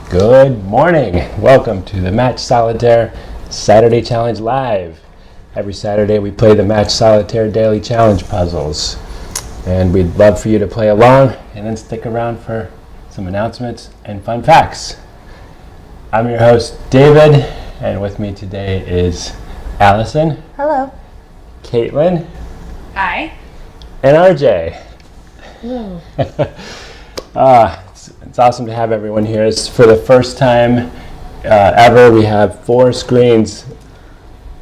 Good morning. Welcome to the Match Solitaire Saturday Challenge Live. Every Saturday we play the Match Solitaire Daily Challenge puzzles. And we'd love for you to play along and then stick around for some announcements and fun facts. I'm your host, David, and with me today is Allison. Hello. Caitlin. Hi. And RJ. Hello. It's awesome to have everyone here. It's for the first time ever we have 4 screens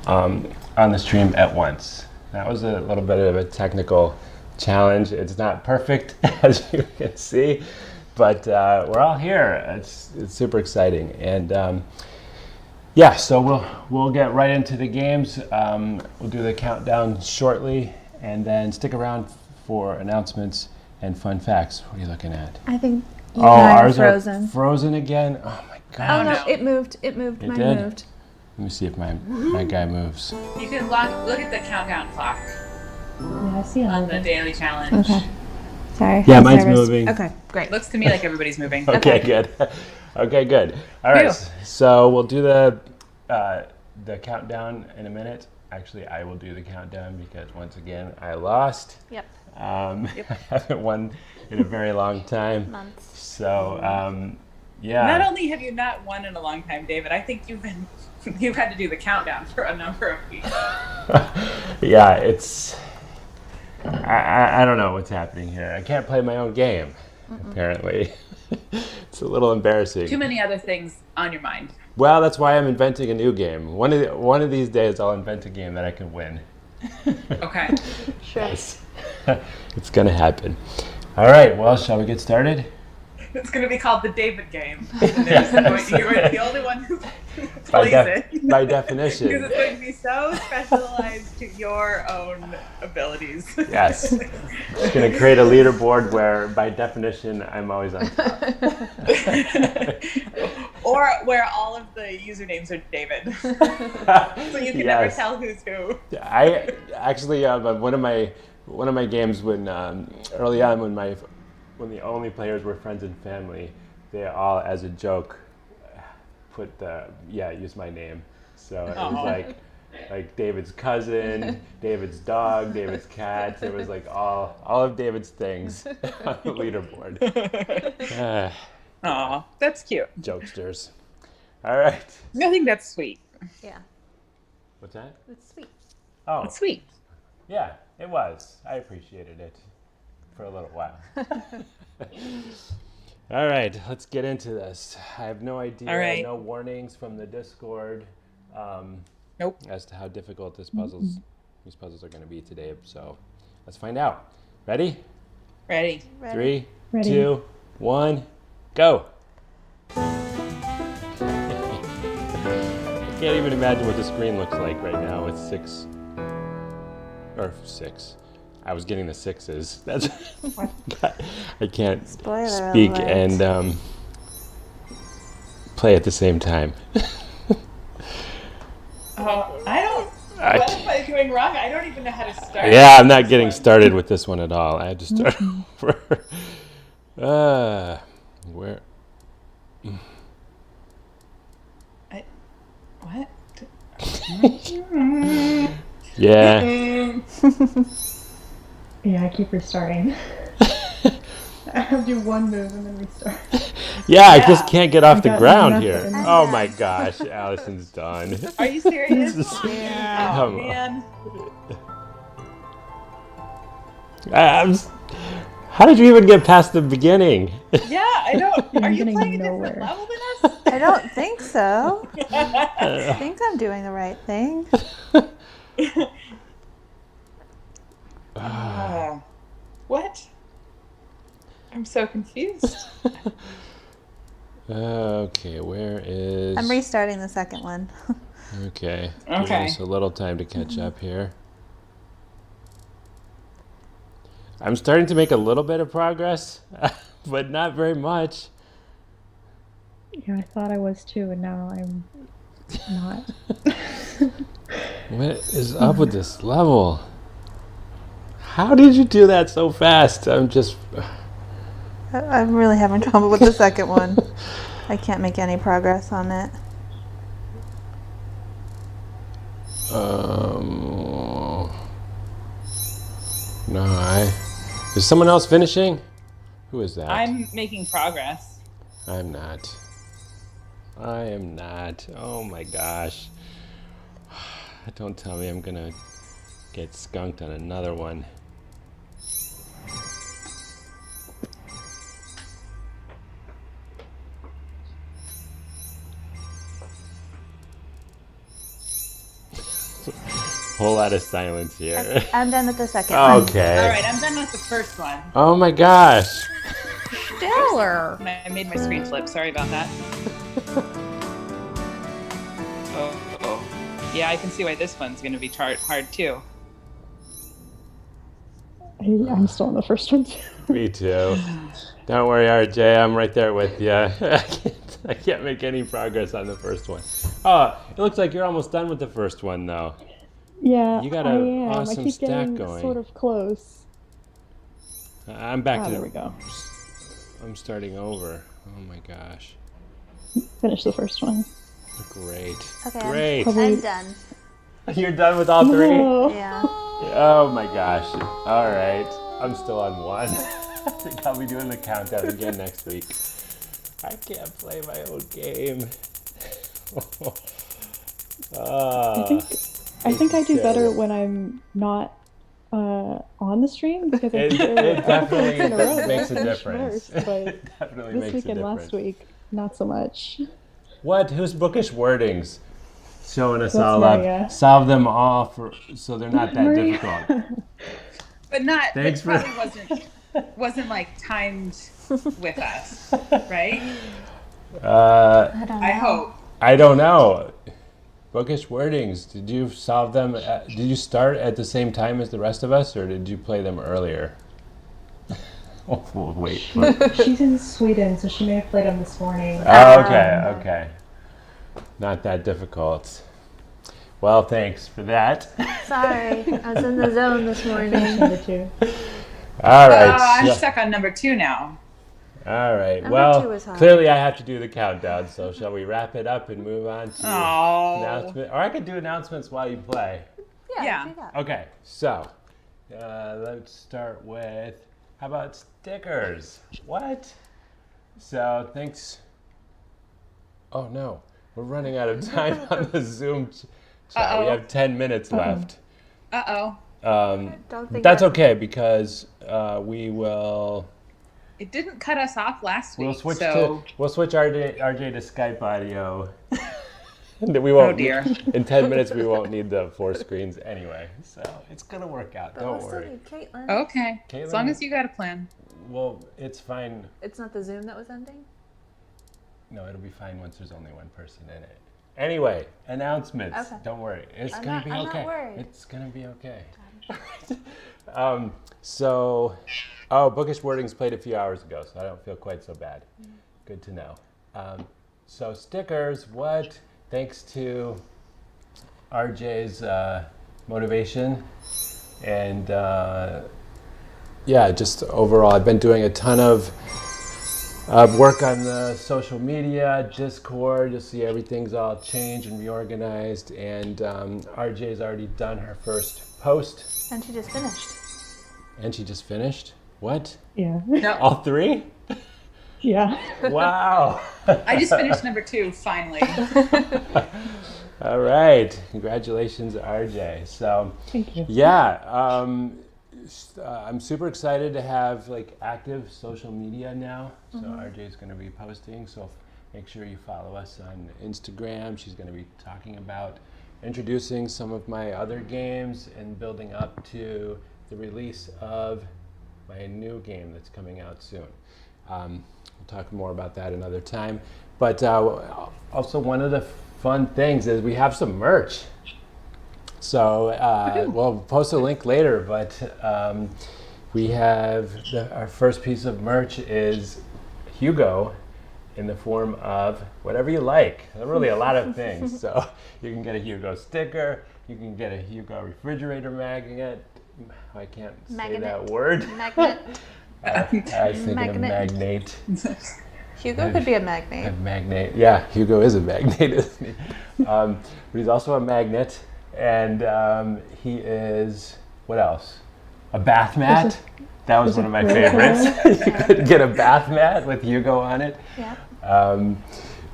on the stream at once. That was a little bit of a technical challenge. It's not perfect, as you can see, but we're all here. It's super exciting. And so we'll get right into the games. We'll do the countdown shortly, and then stick around for announcements and fun facts. What are you looking at? I think you and I are ours frozen. Are frozen again? Oh my god. Oh no, it moved. It did? Mine moved. Let me see if my guy moves. You can look at the countdown clock Yeah, I see it on the daily challenge. Okay. Sorry. Yeah, I'm mine's nervous. moving. Okay, great. Looks to me like everybody's moving. Okay, good. Okay, good. All right, so we'll do the countdown in a minute. Actually, I will do the countdown because once again, I lost. Yep. I haven't won in a very long time. Months. So, yeah. Not only have you not won in a long time, David, I think you've had to do the countdown for a number of weeks. Yeah, it's... I don't know what's happening here. I can't play my own game, apparently. It's a little embarrassing. Too many other things on your mind. Well, that's why I'm inventing a new game. One of these days, I'll invent a game that I can win. Okay. Sure. Yes. It's going to happen. All right, well, shall we get started? It's going to be called the David game. You're the only one who plays it. By definition. Because it's going to be so specialized to your own abilities. Yes. It's going to create a leaderboard where, by definition, I'm always on top. Or where all of the usernames are David. So you can never tell who's who. I actually, one of my games when early on when the only players were friends and family, they all, as a joke, used my name. So it was like David's cousin, David's dog, David's cat. It was like all of David's things on the leaderboard. Aw, that's cute. Jokesters. All right. I think that's sweet. Yeah. What's that? It's sweet. Oh, That's sweet. yeah, it was. I appreciated it for a little while. All right, let's get into this. I have no idea, All right. no warnings from the Discord Nope. as to how difficult these puzzles are going to be today. So let's find out. Ready? Ready. 3, Ready. 2, 1, go. I can't even imagine what the screen looks like right now with 6. I was getting the 6s. That's I can't Spoiler speak alert. and play at the same time. What am I doing wrong? I don't even know how to start. Yeah, I'm not getting started with this one at all. I had to start over. Where? What? Yeah. Yeah, I keep restarting. I have to do one move and then restart. Yeah, I just can't get off the got ground nothing. here. Oh my gosh, Allison's done. Are you serious? Yeah. Oh, Come on. man. How did you even get past the beginning? Yeah, I don't. Are you getting playing a nowhere. different level than us? I don't think so. I think I'm doing the right thing. What? I'm so confused. Okay, where is... I'm restarting the second one. Okay. Okay. Give us a little time to catch up here. I'm starting to make a little bit of progress, but not very much. Yeah, I thought I was too, and now I'm not. What is up with this level? How did you do that so fast? I'm really having trouble with the second one. I can't make any progress on it. No, is someone else finishing? Who is that? I'm making progress. I'm not. I am not. Oh my gosh. Don't tell me I'm gonna get skunked on another one. Whole lot of silence here. I'm done with the second one. Okay. All right, I'm done with the first one. Oh my gosh. Stellar. I made my screen flip. Sorry about that. Oh. Yeah, I can see why this one's going to be hard too. I'm still on the first one too. Me too. Don't worry, RJ. I'm right there with you. I can't make any progress on the first one. Oh, it looks like you're almost done with the first one, though. Yeah, You got I an am. awesome I keep stack getting going. sort of close. I'm back to There we go. I'm starting over. Oh my gosh. Finish the first one. Great. Okay, Great. I'm done. You're done with all three? No. Yeah. Oh my gosh. All right. I'm still on one. I think I'll be doing the countdown again next week. I can't play my own game. I think I do better terrible. when I'm not on the stream because I It, think there were it definitely in a row that I makes a finished difference. first, but It definitely this makes week a and difference. last week, not so much. What? Who's Bookish Wordings? Showing us That's all Maria. up. Solve them all so they're not that Maria. difficult. But not. Thanks it for- probably wasn't like timed with us, right? Uh, I don't know. I hope. I don't know. Bookish Wordings. Did you solve them? Did you start at the same time as the rest of us, or did you play them earlier? Oh, wait. She's in Sweden, so she may have played them this morning. Oh, okay, okay. Not that difficult. Well, thanks for that. Sorry, I was in the zone this morning. Number two. All Oh, right. I'm so- stuck on number 2 now. all right. Number Well, 2 is hard. clearly I have to do the countdown. So shall we wrap it up and move on to Oh. announcement? Or I could do announcements while you play. Yeah. do that. Okay. So let's start with how about stickers? What? So thanks. Oh no, we're running out of time on the Zoom chat. We Uh-oh. have 10 minutes left. Uh-oh. Don't think That's that- okay because we will. It didn't cut us off last week. We'll switch so RJ to Skype audio. We won't. Oh, dear. In 10 minutes, we won't need the 4 screens anyway. So it's gonna work out. But Don't we'll still worry. need Caitlin. Okay. Caitlin- As long as you got a plan. Well, it's fine. It's not the Zoom that was ending? No, it'll be fine once there's only one person in it. Anyway, announcements. Okay. Don't worry. It's I'm gonna not- be I'm okay. not worried. It's gonna be okay. Bookish Wordings played a few hours ago, so I don't feel quite so bad. Good to know. So stickers, what? Thanks to RJ's motivation and just overall, I've been doing a ton of work on the social media, Discord. You'll see everything's all changed and reorganized. And RJ's already done her first post, And she just finished. and she just finished. What? Yeah. No, All 3? Yeah. Wow. I just finished number 2 finally. All right. Congratulations, RJ. So, Thank you. yeah, I'm super excited to have like active social media now. So RJ's going to be posting. So make sure you follow us on Instagram. She's going to be talking about introducing some of my other games and building up to the release of my new game that's coming out soon. We'll talk more about that another time. But also one of the fun things is we have some merch. So we'll post a link later, but we have our first piece of merch is Hugo in the form of whatever you like. Really a lot of things. So you can get a Hugo sticker, you can get a Hugo refrigerator magnet. I can't say Magnet. that word. Magnet. I was thinking Magnet. of magnate. Hugo could be a magnate. A magnate. Yeah, Hugo is a magnate, isn't he? But he's also a magnet, and he is, what else? A bath mat. That was one of my favorites. You could get a bath mat with Hugo on it. Yeah.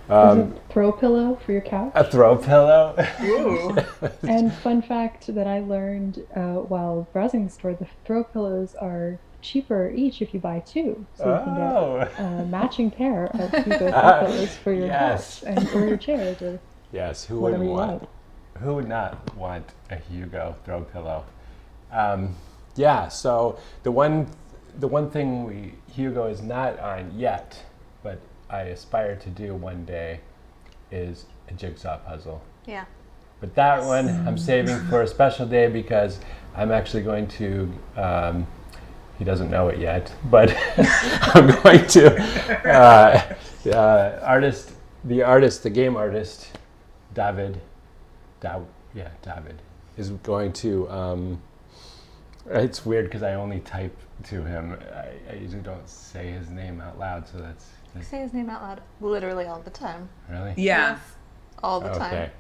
There's a throw pillow for your couch. A throw pillow. Ooh. And fun fact that I learned while browsing the store, the throw pillows are cheaper each if you buy two. So you can get a matching pair of Hugo throw pillows for your Yes. couch and for your chair or Yes, who whatever wouldn't you want? like. Who would not want a Hugo throw pillow? Yeah. So the one thing Hugo is not on yet, but I aspire to do one day, is a jigsaw puzzle. Yeah. But that one I'm saving for a special day because I'm actually going to. He doesn't know it yet, but I'm going to. The game artist, David, is going to. It's weird because I only type to him. I usually don't say his name out loud, so that's I say his name out loud literally all the time. really. Yeah. All the Okay. time.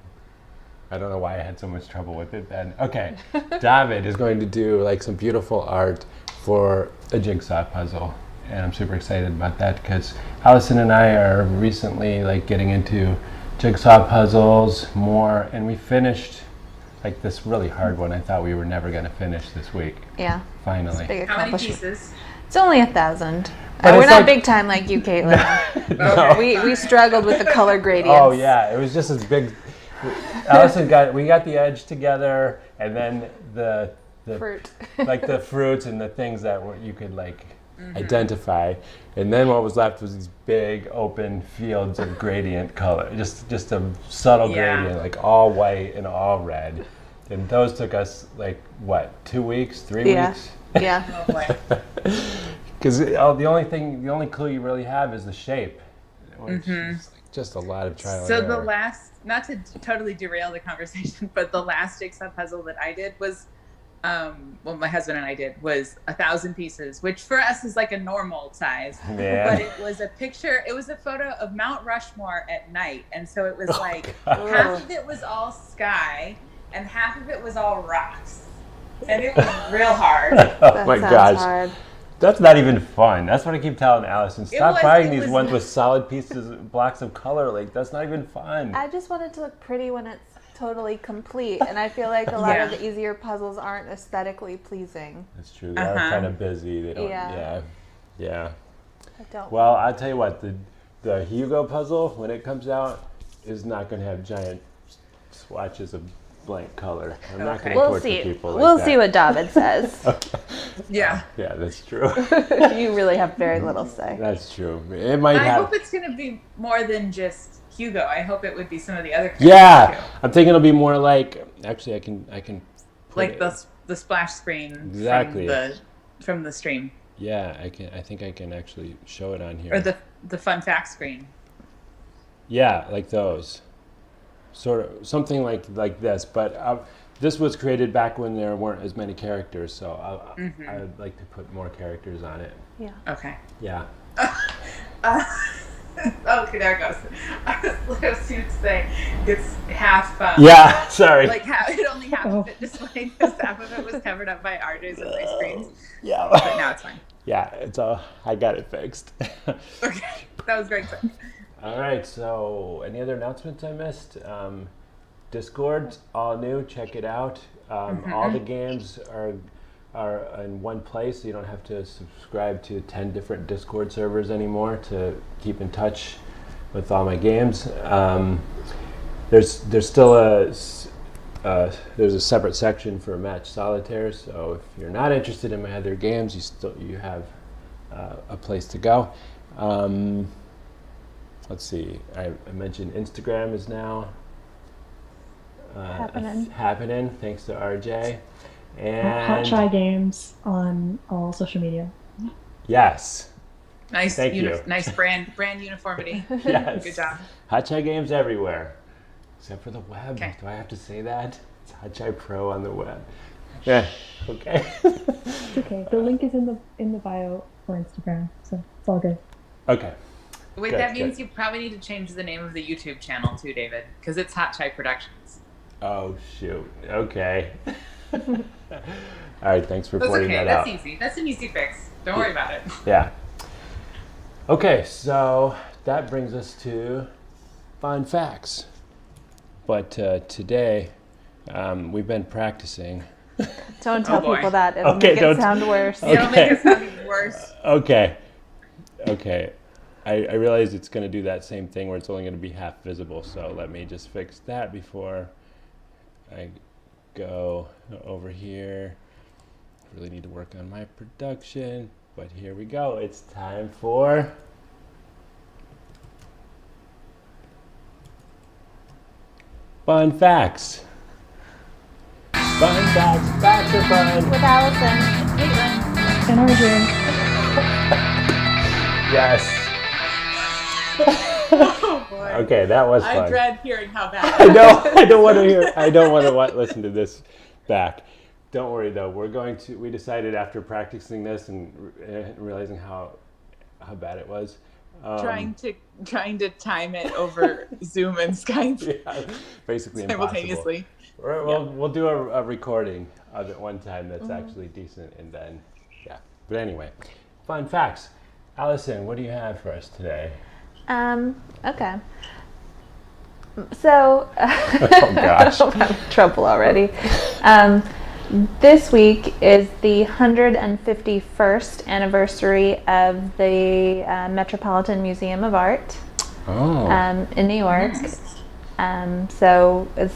I don't know why I had so much trouble with it then. Okay. David is going to do like some beautiful art for a jigsaw puzzle. And I'm super excited about that because Allison and I are recently like getting into jigsaw puzzles more, and we finished like this really hard one I thought we were never going to finish this week. Yeah. Finally. Big How many accomplishment. pieces? It's only 1,000. But We're it's not like- big time like you, Caitlin. No. We struggled with the color gradients. Oh yeah, it was just this big. We got the edge together, and then the Fruit. like the fruits and the things that you could like identify, and then what was left was these big open fields of gradient color, just a subtle Yeah. gradient, like all white and all red, and those took us like what, 2 weeks, 3 Yeah. weeks, Yeah. Oh boy. because the only clue you really have is the shape, which is like just a lot of trial So and the error. last, not to totally derail the conversation, but the last jigsaw puzzle that I did was, well, my husband and I did, was 1,000 pieces, which for us is like a normal size. Man. But it was a picture, it was a photo of Mount Rushmore at night. And so it was like God. half of it was all sky and half of it was all rocks. And it was real hard. Oh That my sounds gosh. hard. That's not even fun. That's what I keep telling Allison. Stop was- buying it these was- ones with solid pieces, blocks of color. Like, that's not even fun. I just want it to look pretty when it's totally complete. And I feel like a lot of Yeah. the easier puzzles aren't aesthetically pleasing. That's true. They are kind of busy. They don't. Yeah. Yeah. I don't. Well, I'll tell you what. The Hugo puzzle, when it comes out, is not going to have giant swatches of blank color. I'm not going to Okay. We'll torture see. people like We'll that. see what David says. Yeah. Yeah, that's true. You really have very little say. That's true. It might I have. hope it's going to be more than just Hugo. I hope it would be some of the other characters Yeah, too. I'm thinking it'll be more like. Actually, I can. put Like it- the splash screen Exactly. from the stream, Yeah, I can. I think I can actually show it on here. or the fun fact screen. Yeah, like those. Sort of something like this, but this was created back when there weren't as many characters, so I would like to put more characters on it. Yeah. Okay. Yeah. Okay, there it goes. I was going to say it's half. Yeah. Sorry. Like only half of it displayed because half of it was covered up by RJ's and my screens. yeah. But now it's fine. Yeah. It's all. I got it fixed. Okay, that was very quick. All right. So, any other announcements I missed? Discord, all new. Check it out. All the games are in one place, so you don't have to subscribe to 10 different Discord servers anymore to keep in touch with all my games. There's still there's a separate section for Match Solitaire, so if you're not interested in my other games, you have a place to go. Let's see. I mentioned Instagram is now happening thanks to RJ. And Hot Chai Games on all social media. yes, Nice, Thank you. nice brand uniformity. yes. Good job. Hot Chai Games everywhere, except for the web. Okay. Do I have to say that? It's Hot Chai Pro on the web. Yeah. Okay. It's okay. The link is in the bio for Instagram, so it's all good. Okay. Wait, Good, that means good. you probably need to change the name of the YouTube channel too, David, because it's Hot Chai Productions. Oh, shoot. Okay. All right, thanks for That's pointing okay. that That's out. easy. That's an easy fix. Don't worry about it. Yeah. Okay, so that brings us to fun facts. But today, we've been practicing. Don't tell boy. people that. It'll Okay, make don't- it sound worse. Okay. It'll make it sound even worse. Okay. I realize it's going to do that same thing where it's only going to be half visible, so let me just fix that before I go over here. Really need to work on my production, but here we go. It's time for fun facts. Fun facts. Facts are fun. With Allison. Caitlin. And RJ. Yes. Oh boy. Okay, that was I fun. dread hearing how bad. I know. I don't want to hear. I don't want to listen to this back. Don't worry though. We're going to. We decided after practicing this and realizing how bad it was. trying to time it over Zoom and Skype Yeah, basically simultaneously. We'll do a recording of it one time that's actually decent, and then But anyway, fun facts. Allison, what do you have for us today? Okay. So, Oh gosh. I'm having trouble already. This week is the 151st anniversary of the Metropolitan Museum of Art Oh, in New York. So it's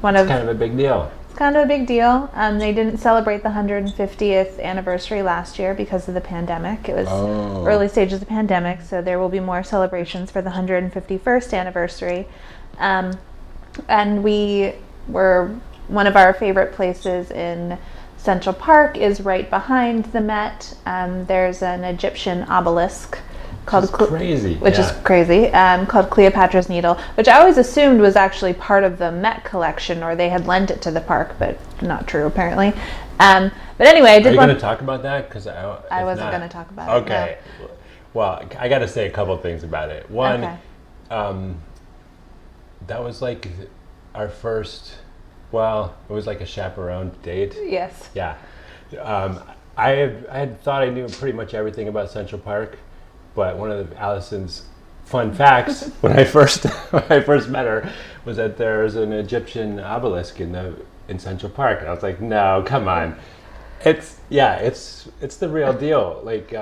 one of kind of a big deal. It's kind of a big deal. They didn't celebrate the 150th anniversary last year because of the pandemic. It was early stages of the pandemic, so there will be more celebrations for the 151st anniversary. And we were, one of our favorite places in Central Park is right behind the Met. There's an Egyptian obelisk called Crazy. which is crazy, called Cleopatra's Needle, which I always assumed was actually part of the Met collection, or they had lent it to the park, but not true apparently. But anyway, I Are did you want. going to talk about that? Because I wasn't going to talk about it. Okay. Well, I got to say a couple things about it. One, Okay. that was like our first. Well, it was like a chaperone date. Yes. Yeah. I had thought I knew pretty much everything about Central Park, but one of Allison's fun facts when I first met her was that there's an Egyptian obelisk in Central Park, and I was like, no, come on, it's the real deal. Like,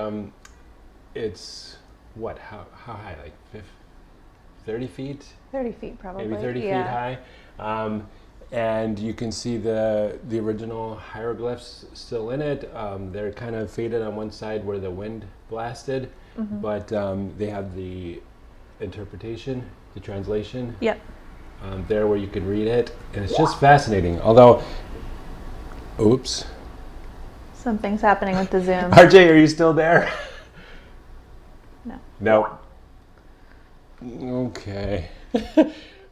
it's what? How high? Like 30 feet? 30 feet probably. Maybe 30 feet high. And you can see the original hieroglyphs still in it. They're kind of faded on one side where the wind blasted, but they have the interpretation, the translation, Yep. there where you can read it. And it's just fascinating. Although, oops. Something's happening with the Zoom. RJ, are you still there? No. Nope. Okay.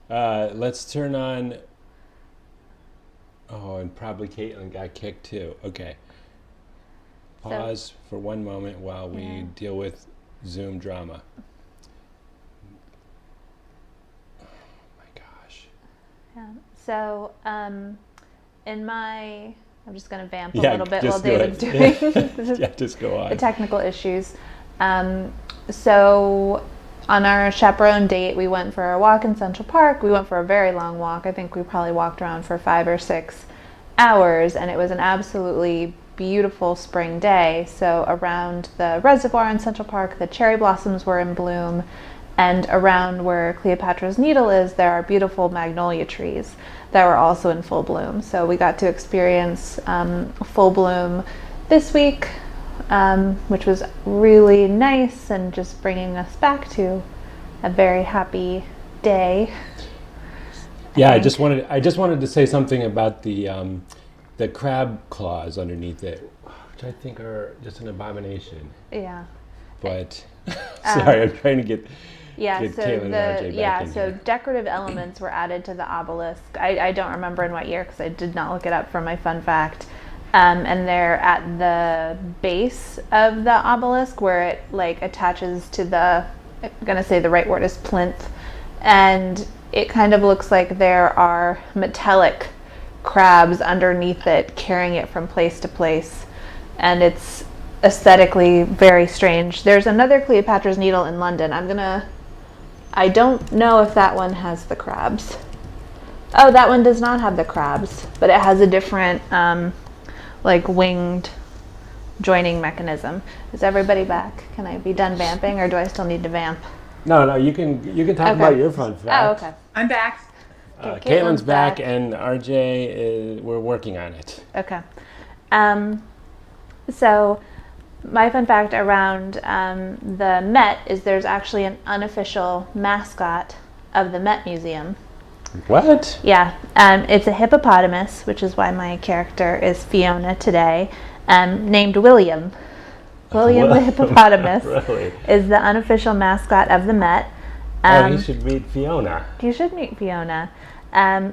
Let's turn on. Oh, and probably Caitlin got kicked too. Okay. Pause for one moment while we deal with Zoom drama. Oh my gosh. Yeah. So, in my, I'm just going to vamp a Yeah, little bit just while do David's it. doing this is Yeah, just go the on. technical issues. So, on our chaperone date, we went for a walk in Central Park. We went for a very long walk. I think we probably walked around for 5 or 6 hours, and it was an absolutely beautiful spring day. So around the reservoir in Central Park, the cherry blossoms were in bloom, and around where Cleopatra's Needle is, there are beautiful magnolia trees that were also in full bloom. So we got to experience full bloom this week, which was really nice and just bringing us back to a very happy day. Yeah, I think. just wanted to say something about the crab claws underneath it, which I think are just an abomination. Yeah. But sorry, I'm trying to get Yeah, Get so Caitlin and RJ back in here. decorative elements were added to the obelisk. I don't remember in what year because I did not look it up for my fun fact. And they're at the base of the obelisk where it like attaches to the I'm going to say the right word is plinth. And it kind of looks like there are metallic crabs underneath it, carrying it from place to place. And it's aesthetically very strange. There's another Cleopatra's Needle in London. I don't know if that one has the crabs. Oh, that one does not have the crabs, but it has a different, like, winged joining mechanism. Is everybody back? Can I be done vamping, or do I still need to vamp? No, you can talk about your fun Oh, fact. okay. I'm back. Okay, Caitlin's back, and RJ we're working on it. Okay. So my fun fact around the Met is there's actually an unofficial mascot of the Met Museum. What? Yeah, it's a hippopotamus, which is why my character is Fiona today, named William. William the hippopotamus Really? is the unofficial mascot of the Met. You should meet Fiona. You should meet Fiona.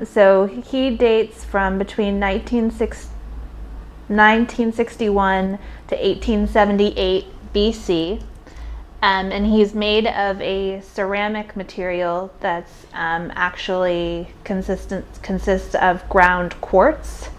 So he dates from between 1961 to 1878 BC. And he's made of a ceramic material that's actually consists of ground quartz.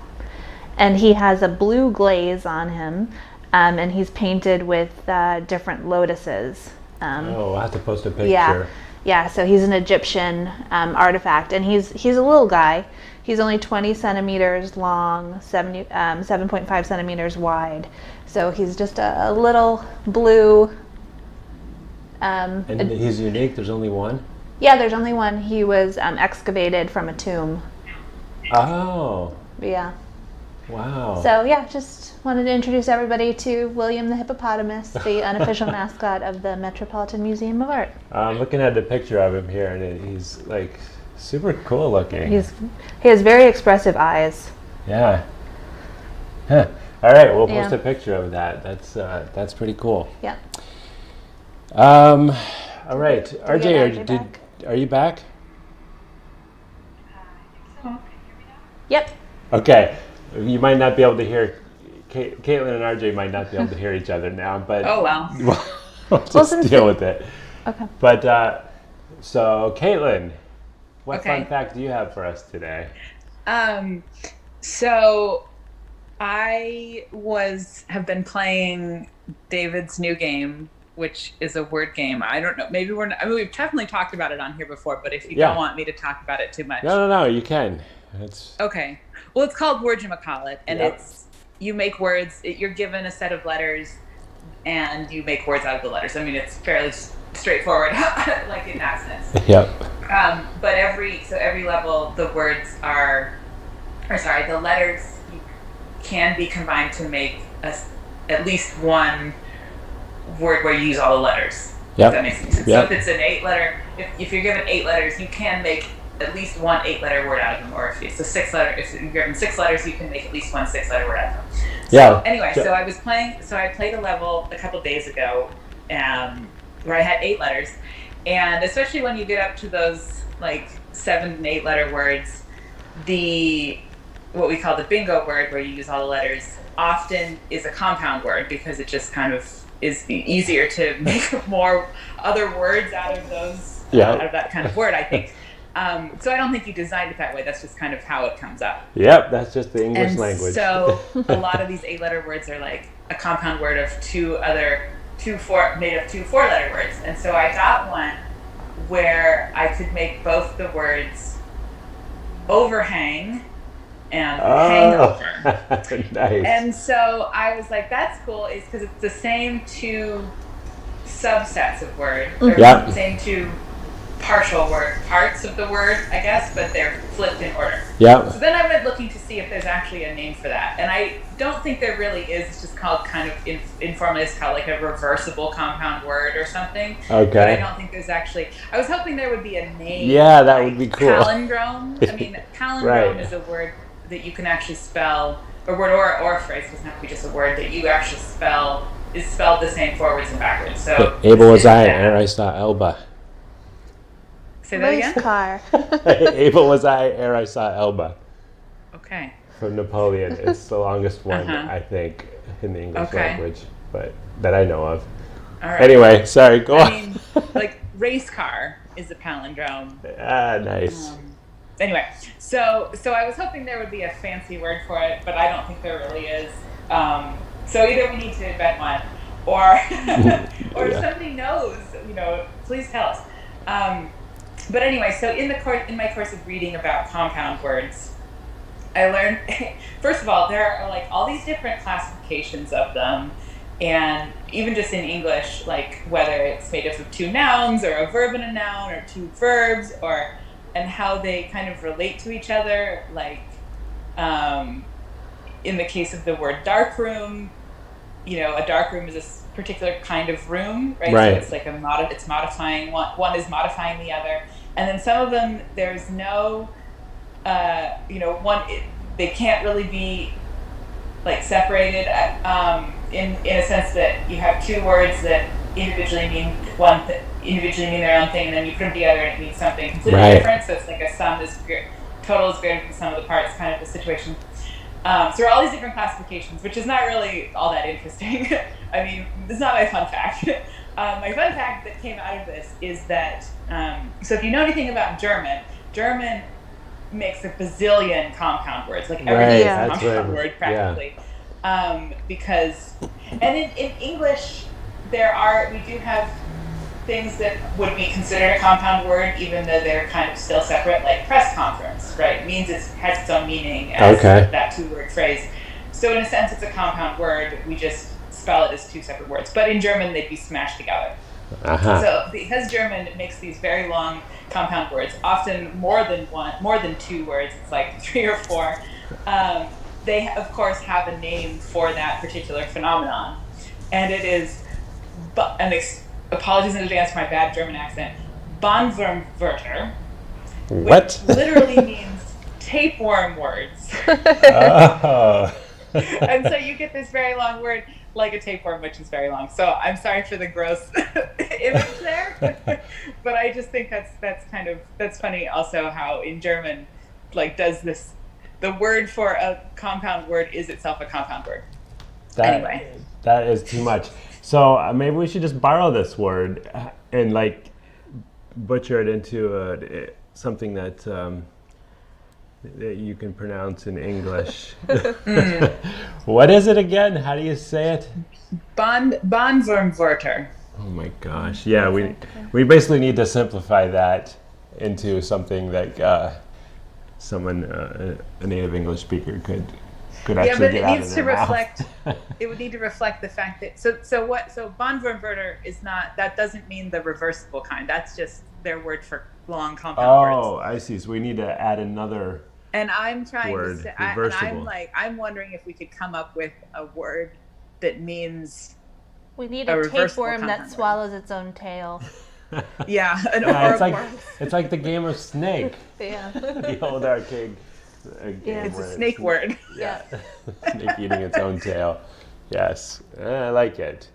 And he has a blue glaze on him. And he's painted with different lotuses. I'll have to post a picture. Yeah, so he's an Egyptian artifact, and he's a little guy. He's only 20 centimeters long, 7.5 centimeters wide. So he's just a little blue. And he's unique. There's only one. Yeah, there's only one. He was excavated from a tomb. Oh. Yeah. Wow. So yeah, just wanted to introduce everybody to William the hippopotamus, the unofficial mascot of the Metropolitan Museum of Art. I'm looking at the picture of him here, and he's like super cool looking. He has very expressive eyes. Yeah. Huh. All right, we'll post Yeah. a picture of that. That's pretty cool. Yeah. All right, Did we RJ, get RJ back? are you back? Yep. Okay. You might not be able to hear. Caitlin and RJ might not be able to hear each other now, but Oh, well. we'll just since deal with it. Okay. But so Caitlin, what Okay. fun fact do you have for us today? So I have been playing David's new game, which is a word game. I don't know. Maybe we've definitely talked about it on here before, but if you Yeah. don't want me to talk about it too much. No, you can. It's Okay. Well, it's called Wordjamacallit, and Yep. you make words. You're given a set of letters, and you make words out of the letters. I mean, it's fairly straightforward, like in that sense. yep. But every level, the letters can be combined to make at least one word where you use all the letters. Yep. If that makes any sense. Yep. So if it's an 8-letter, if you're given 8 letters, you can make at least one 8-letter word out of them. Or if you're given 6 letters, you can make at least one 6-letter word out of them. So Yeah. anyway, so I played a level a couple days ago, where I had 8 letters, and especially when you get up to those like 7 and 8-letter words, what we call the bingo word, where you use all the letters, often is a compound word because it just kind of is easier to make more other words out of those out of that kind of word, I think. So I don't think you designed it that way. That's just kind of how it comes up. Yep, that's just the English language. So a lot of these 8-letter words are like a compound word of made of 2 4-letter words. And so I got one where I could make both the words overhang and hangover. Nice. And so I was like, that's cool, is because it's the same 2 subsets of word, or Yep. same 2 parts of the word, I guess, but they're flipped in order. Yep. So then I went looking to see if there's actually a name for that, and I don't think there really is. It's just called kind of informally, it's called like a reversible compound word or something. Okay. But I don't think there's actually. I was hoping there would be a name. Yeah, that would be cool. Palindrome. I mean, palindrome Right. is a word that you can actually spell, a word or a phrase. It doesn't have to be just a word that you actually spell. Is spelled the same forwards and backwards. So Abel was I, that. ere I saw Elba. Say that Race again. car. Abel was I, ere I saw Elba. Okay. From Napoleon. It's the longest one, Uh-huh. I think, in the English Okay. language, but that I know of. All right. Anyway, sorry, go I on. mean, like race car is a palindrome. Ah, nice. Anyway, so I was hoping there would be a fancy word for it, but I don't think there really is. So either we need to invent one, or or if somebody knows, please tell us. But anyway, so in my course of reading about compound words, I learned, first of all, there are like all these different classifications of them, and even just in English, like whether it's made up of two nouns or a verb and a noun or two verbs, and how they kind of relate to each other. Like in the case of the word dark room, a dark room is a particular kind of room, right? Right. So it's like it's modifying one is modifying the other, and then some of them there's no, they can't really be like separated in a sense that you have two words that individually mean their own thing, and then you put them together and it means something completely different. So it's like a total is greater than the sum of the parts kind of a situation. So there are all these different classifications, which is not really all that interesting. I mean, it's not my fun fact. My fun fact that came out of this is that, so if you know anything about German makes a bazillion compound words, like everything is a compound word practically. Yeah. Because, and in English, we do have things that would be considered a compound word, even though they're kind of still separate, like press conference, right? It means it has its own meaning as that two-word phrase. So in a sense, it's a compound word. We just spell it as two separate words. But in German, they'd be smashed together. So because German makes these very long compound words, often more than two words, it's like 3 or 4, they of course have a name for that particular phenomenon. And it is, apologies in advance for my bad German accent, Bandwurmwörter, which literally means tapeworm words. And so you get this very long word, like a tapeworm, which is very long. So I'm sorry for the gross image there, but I just think that's funny. Also, how in German, like, the word for a compound word is itself a compound word. Anyway, that is too much. So maybe we should just borrow this word and like butcher it into something that you can pronounce in English. What is it again? How do you say it? Bandwurmwörter. Oh my gosh! Yeah, we basically need to simplify that into something that someone, a native English speaker, could actually get out of their mouth. It would need to reflect the fact that so Bandwurmwörter is not, that doesn't mean the reversible kind. That's just their word for long compound words. Oh, I see. So we need to add another. And I'm trying word, to say, reversible. I'm wondering if we could come up with a word that means. We need a tapeworm that swallows its own tail. Yeah, it's like the game of Snake. Yeah. The old arcade game. It's a snake word. Yeah. Snake eating its own tail. Yes, I like it.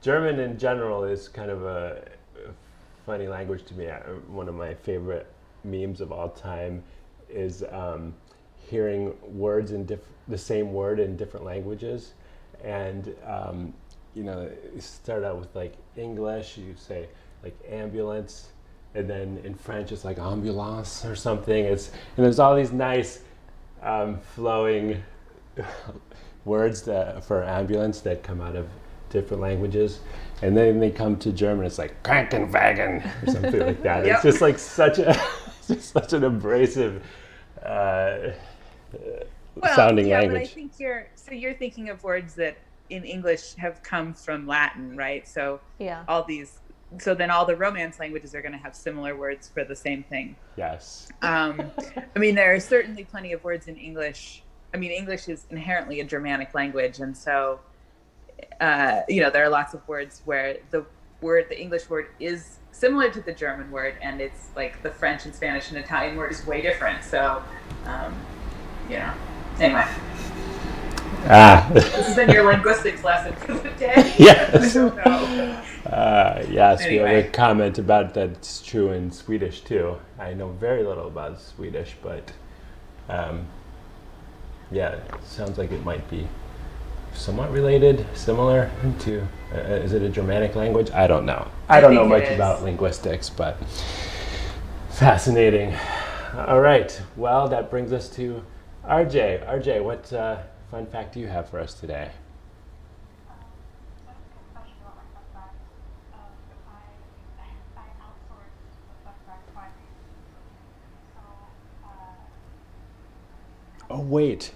German in general is kind of a funny language to me. One of my favorite memes of all time is hearing words in the same word in different languages, and you start out with like English, you say like ambulance, and then in French it's like ambulance or something. And there's all these nice flowing words for ambulance that come out of different languages, and then they come to German, it's like Krankenwagen or something like that. Yep. It's just like such an abrasive sounding language. But I think you're thinking of words that in English have come from Latin, right? So so then all the Romance languages are going to have similar words for the same thing. Yes. I mean, there are certainly plenty of words in English. I mean, English is inherently a Germanic language, and so there are lots of words where the English word is similar to the German word, and it's like the French and Spanish and Italian word is way different. So, anyway. This has been your linguistics lesson for the day. Yes. Yes, Anyway. We have a comment about that. It's true in Swedish too. I know very little about Swedish, but it sounds like it might be somewhat related, similar to Is it a Germanic language? I don't know. I don't know think it much is. about linguistics, but fascinating. All right. Well, that brings us to RJ. RJ, what fun fact do you have for us today? Oh, wait.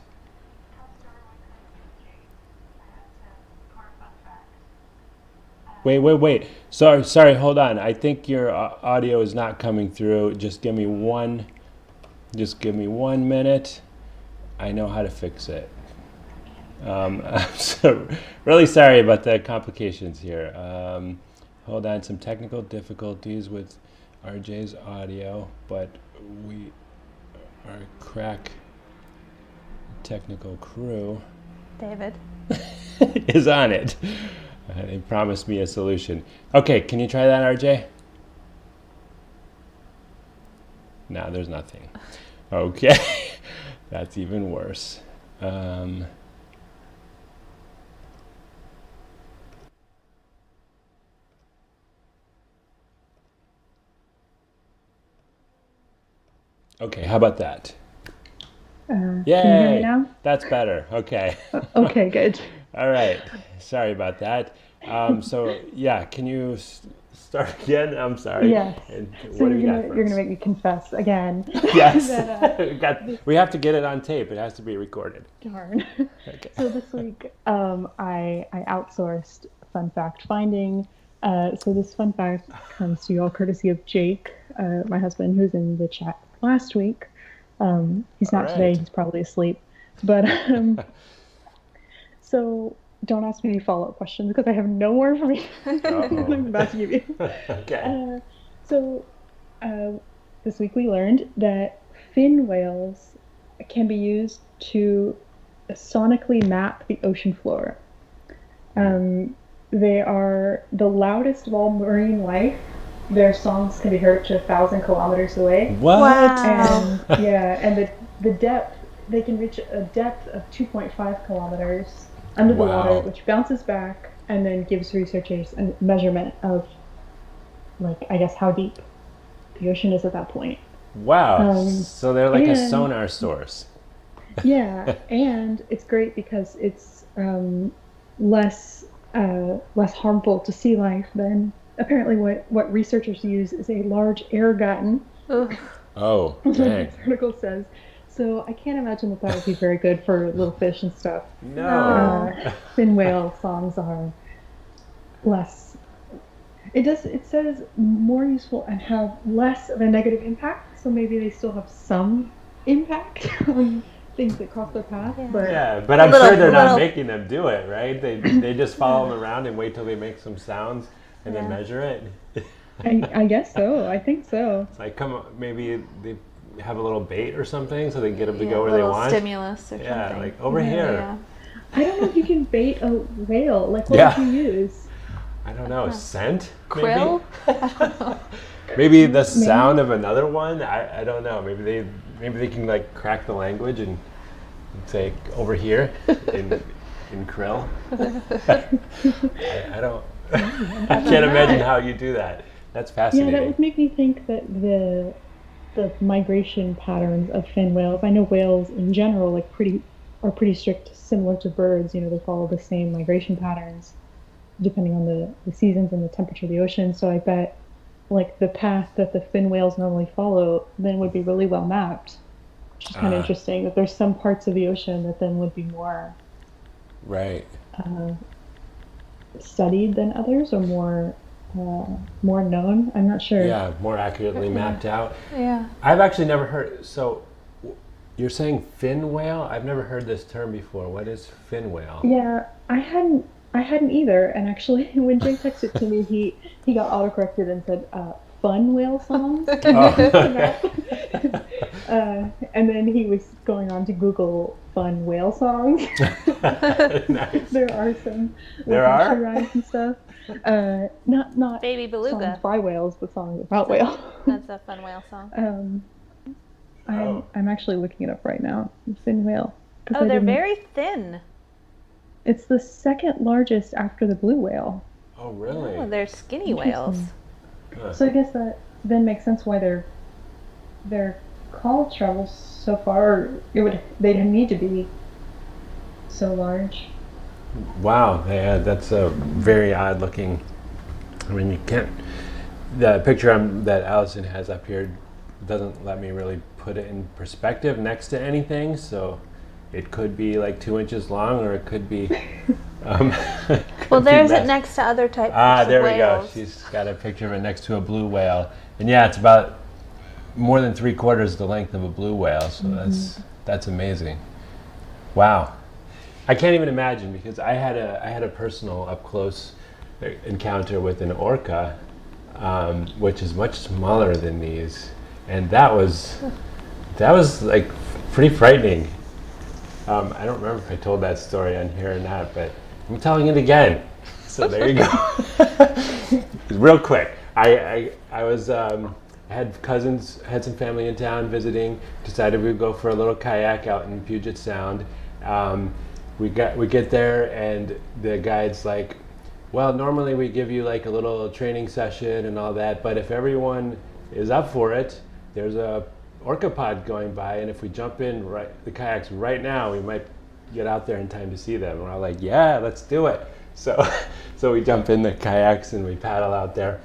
Wait. Sorry, hold on. I think your audio is not coming through. Just give me one minute. I know how to fix it. I'm so really sorry about the complications here. Hold on, some technical difficulties with RJ's audio, but we are a crack technical crew David. is on it. They promised me a solution. Okay, can you try that, RJ? No, there's nothing. Okay, that's even worse. Okay, how about that? Can you hear me Yay! now? That's better. Okay. Okay, good. All right. Sorry about that. So yeah, can you start again? I'm sorry. Yes. And So what do you got you're for gonna us? make me confess again. Yes. that, we have to get it on tape. It has to be recorded. Darn. Okay. So this week, I outsourced fun fact finding. So this fun fact comes to you all courtesy of Jake, my husband, who's in the chat last week. He's not today. Alright. He's probably asleep. But so don't ask me any follow-up questions because I have no more information Uh-oh. I'm about to give you. Okay. So this week we learned that fin whales can be used to sonically map the ocean floor. They are the loudest of all marine life. Their songs can be heard to 1,000 kilometers away. What? Wow. And yeah, and the depth, they can reach a depth of 2.5 kilometers under the Wow. water, which bounces back and then gives researchers a measurement of, like, I guess, how deep the ocean is at that point. Wow. So they're like a and- sonar source. Yeah, and it's great because it's less harmful to sea life than apparently what researchers use is a large air gun. Ooh. Oh, This dang. article says. So I can't imagine that would be very good for little fish and stuff. No. Fin whale songs are less. It says more useful and have less of a negative impact. So maybe they still have some impact on things that cross their path. Yeah. But Yeah, but I'm Little- sure they're not little- making them do it, right? They just follow them around and wait till they make some sounds and then Yeah. measure it. I guess so. I think so. It's like, come on, maybe they have a little bait or something so they can get them to Yeah, go where they little want. stimulus or Yeah, something. like over Yeah. here. Yeah. I don't know if you can bait a whale. Like, what Yeah. would you use? I don't know, scent? Maybe? Krill? Maybe the sound of another one? I don't know. Maybe they can like crack the language and say over here in Krill. I don't. I can't imagine how you do that. That's Yeah, fascinating. that would make me think that the migration patterns of fin whales. I know whales in general are pretty strict, similar to birds. You know, they follow the same migration patterns depending on the seasons and the temperature of the ocean. So I bet like the path that the fin whales normally follow then would be really well mapped, which is kind of interesting. That there's some parts of the ocean that then would be more Right. studied than others, or more known. I'm not sure. Yeah, more accurately mapped out. Yeah. I've actually never heard. So, you're saying fin whale? I've never heard this term before. What is fin whale? Yeah, I hadn't either. And actually, when Jay texted to me, he got autocorrected and said fun whale songs. And then he was going on to Google fun whale songs. Nice. There are some There like, are? rhymes and stuff. Not Baby songs beluga. by whales, but songs about whales. That's a fun whale song. Oh. I'm actually looking it up right now. Fin whale. 'Cause Oh, I they're didn't- very thin. It's the second largest after the blue whale. Oh, really? Oh, they're skinny whales. Huh. So I guess that then makes sense why their call travels so far. They'd need to be so large. Wow, yeah, that's a very odd looking. I mean, you can't. The picture that Allison has up here doesn't let me really put it in perspective next to anything. So it could be like 2 inches long, or it could be. Well, there's it next to other types of there whales. we go. She's got a picture of it next to a blue whale, and yeah, it's about more than 3/4 the length of a blue whale. So that's amazing. Wow. I can't even imagine, because I had a personal up close encounter with an orca, which is much smaller than these, and that was like pretty frightening. I don't remember if I told that story on here or not, but I'm telling it again. So there you go. Real quick, I had cousins, had some family in town visiting. Decided we'd go for a little kayak out in Puget Sound. We get there, and the guide's like, well, normally we give you like a little training session and all that, but if everyone is up for it, there's a orca pod going by, and if we jump in the kayaks right now, we might get out there in time to see them. And we're all like, yeah, let's do it. So we jump in the kayaks and we paddle out there,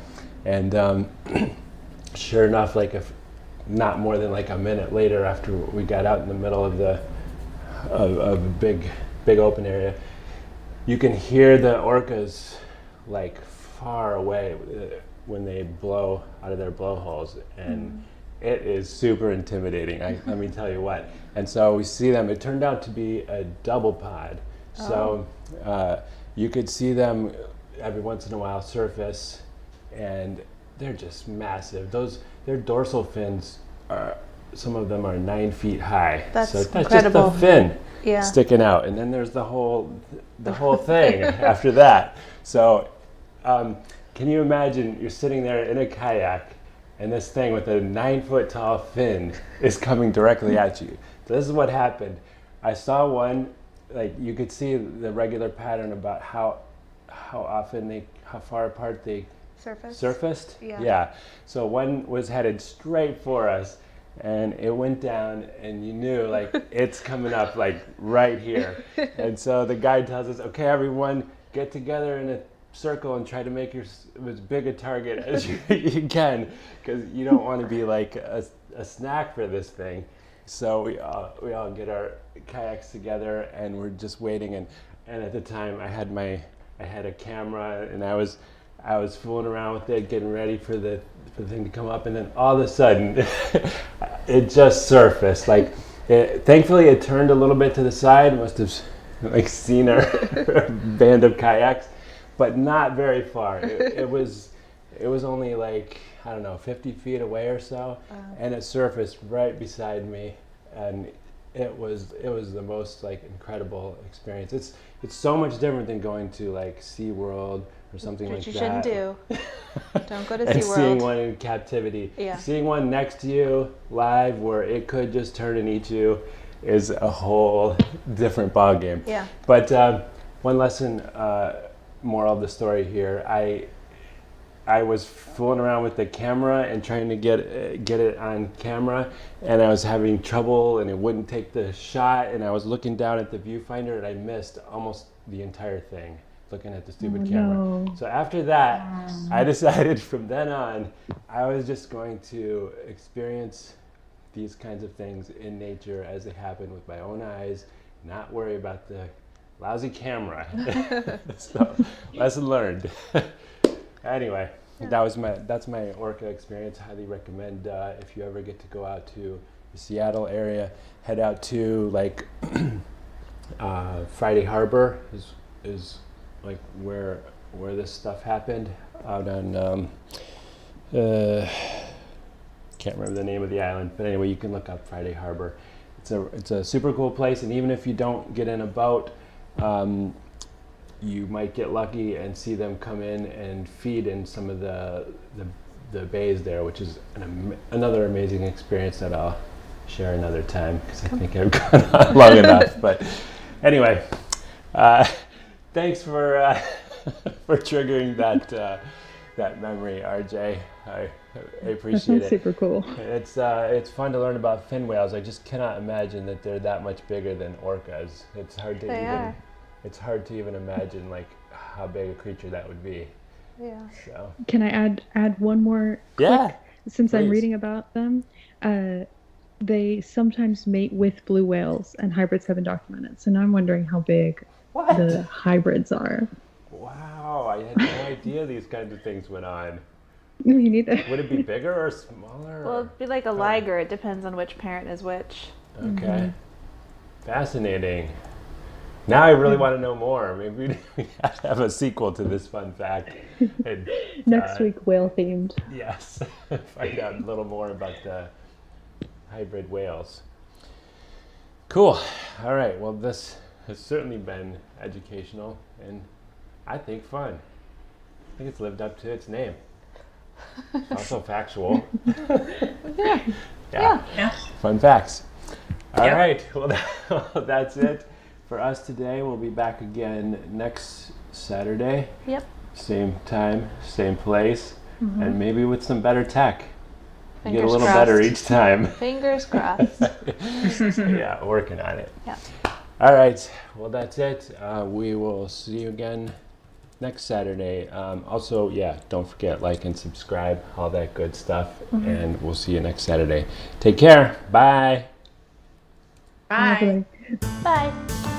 and sure enough, like if not more than like a minute later, after we got out in the middle of a big open area, you can hear the orcas like far away when they blow out of their blowholes, and it is super intimidating. Let me tell you what. And so we see them. It turned out to be a double pod. So you could see them every once in a while surface, and they're just massive. Their dorsal fins some of them are 9 feet high. That's Just incredible. the fin Yeah. sticking out, and then there's the whole thing after that. So can you imagine you're sitting there in a kayak, and this thing with a 9-foot tall fin is coming directly at you? So this is what happened. I saw one, like you could see the regular pattern about how far apart they surfaced. Yeah. So one was headed straight for us, and it went down, and you knew like it's coming up like right here. And so the guide tells us, okay, everyone get together in a circle and try to make as big a target as you can, because you don't want to be like a snack for this thing. So we all get our kayaks together, and we're just waiting. And at the time I had a camera, and I was fooling around with it, getting ready for the thing to come up, and then all of a sudden it just surfaced. Like thankfully it turned a little bit to the side, must have like seen our band of kayaks, but not very far. It was only like, I don't know, 50 feet away or so. Wow. And it surfaced right beside me, and it was the most like incredible experience. It's so much different than going to like SeaWorld or something like that. Which you shouldn't do. Don't go to and SeaWorld. Seeing one in captivity. Yeah. Seeing one next to you live where it could just turn and eat you is a whole different ballgame. Yeah. But one lesson, moral of the story here, I was fooling around with the camera and trying to get it on camera, and I was having trouble, and it wouldn't take the shot, and I was looking down at the viewfinder, and I missed almost the entire thing looking at the stupid camera. No. So after that, I decided from then on, I was just going to experience these kinds of things in nature as they happen with my own eyes, not worry about the lousy camera. So, lesson learned. Anyway, that's my orca experience. Highly recommend if you ever get to go out to the Seattle area, head out to like Friday Harbor is like where this stuff happened, out on can't remember the name of the island, but anyway, you can look up Friday Harbor. It's a super cool place, and even if you don't get in a boat, you might get lucky and see them come in and feed in some of the bays there, which is another amazing experience that I'll share another time, because I think I've gone on long enough. But anyway, thanks for for triggering that memory, RJ. I That appreciate sounds it. super cool. It's fun to learn about fin whales. I just cannot imagine that they're that much bigger than orcas. It's hard to They even are. it's hard to even imagine like how big a creature that would be. Yeah. So Can I add one more? yeah, Since I'm please. reading about them, they sometimes mate with blue whales, and hybrids have been documented. So now I'm wondering how big what? the hybrids are. Wow, I had no idea these kinds of things went on. Me neither. Would it be bigger or smaller? Well, or- it'd be like a liger. It depends on which parent is which. Okay. Fascinating. Now I really want to know more. Maybe we have to have a sequel to this fun fact. And, Next week, whale themed. Yes. Find out a little more about the hybrid whales. Cool. All right. Well, this has certainly been educational and I think fun. I think it's lived up to its name. It's also factual. Yeah. Yeah. Fun facts. All Yep. right. Well, that's it for us today. We'll be back again next Saturday. Yep. Same time, same place, and maybe with some better tech. Get a Fingers little better crossed. each time. Fingers crossed. Yeah, working on it. Yeah. All right. Well, that's it. We will see you again next Saturday. Also, yeah, don't forget, like and subscribe, all that good stuff. And we'll see you next Saturday. Take care. Bye. Bye. Bye.